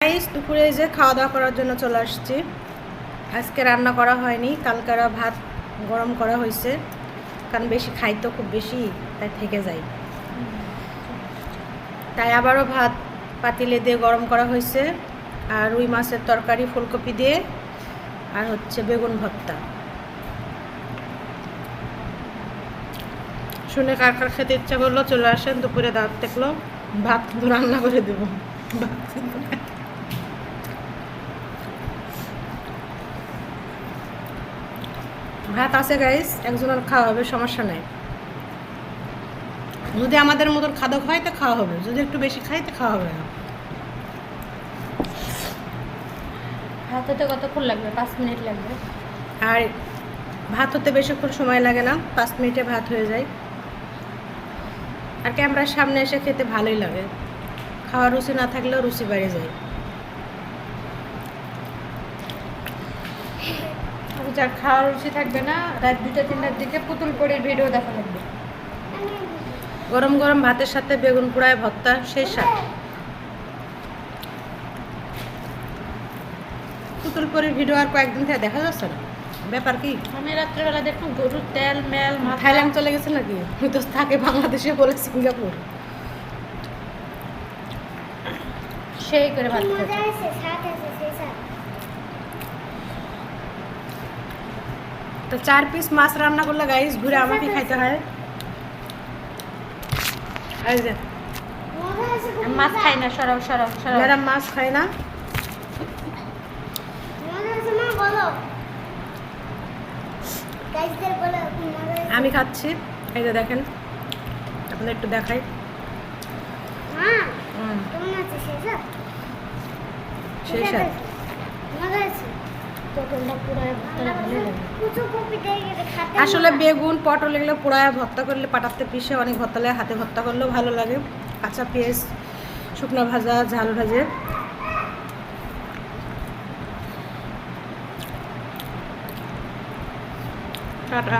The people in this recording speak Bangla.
গাইস দুপুরে যে খাওয়া দাওয়া করার জন্য চলে আসছি। আজকে রান্না করা হয়নি, কালকেরা ভাত গরম করা হয়েছে, কারণ বেশি খাই তো খুব বেশি, তাই থেকে যাই, তাই আবারও ভাত পাতিলে দিয়ে গরম করা হয়েছে। আর রুই মাছের তরকারি ফুলকপি দিয়ে, আর হচ্ছে বেগুন ভর্তা। শুনে কার কার খেতে ইচ্ছা করলো চলে আসেন, দুপুরে দাঁত দেখলো ভাত কিন্তু রান্না করে দেবো। ভাত আছে গাইস, একজনের খাওয়া হবে, সমস্যা নাই। যদি আমাদের মতন খাদক হয় তো খাওয়া হবে, যদি একটু বেশি খাই তো খাওয়া হবে না। ভাত হতে কতক্ষণ লাগবে? 5 মিনিট লাগবে। আর ভাত হতে বেশিক্ষণ সময় লাগে না, 5 মিনিটে ভাত হয়ে যায়। আর ক্যামেরার সামনে এসে খেতে ভালোই লাগে, খাওয়ার রুচি না থাকলেও রুচি বেড়ে যায়। যার খাওয়ার রুচি থাকবে না, রাত 2টা-3টার দিকে পুতুল পড়ির ভিডিও দেখা লাগবে। গরম গরম ভাতের সাথে বেগুন পোড়ায় ভর্তা, সেই স্বাদ। পুতুল পরির ভিডিও আর কয়েকদিন থেকে দেখা যাচ্ছে না, ব্যাপার কি? আমি রাত্রেবেলা দেখুন গরুর তেল মেল মাথা। থাইল্যান্ড চলে গেছে নাকি? তো থাকে বাংলাদেশে বলে সিঙ্গাপুর। সেই করে ভাত খেতে। তো 4 পিস মাছ রান্না করলে গাইস ঘুরে আমাকে খাইতে হয়। এই যে মাছ খাই না, সরাও সরাও সরাও। ম্যাডাম মাছ খায় না, আমি খাচ্ছি। এই যে দেখেন, আপনাদের একটু দেখাই। সেই স্বাদ। পটলটা পুরাই ভর্তা ভালো লাগে। আসলে বেগুন পটল এগুলো পোড়ায় ভর্তা করলে, পাটাতে পিষে অনেক ভর্তা লাগে, হাতে ভর্তা করলেও ভালো লাগে। কাঁচা পেঁয়াজ, শুকনো ভাজা, ঝাল ভাজে। টাটা।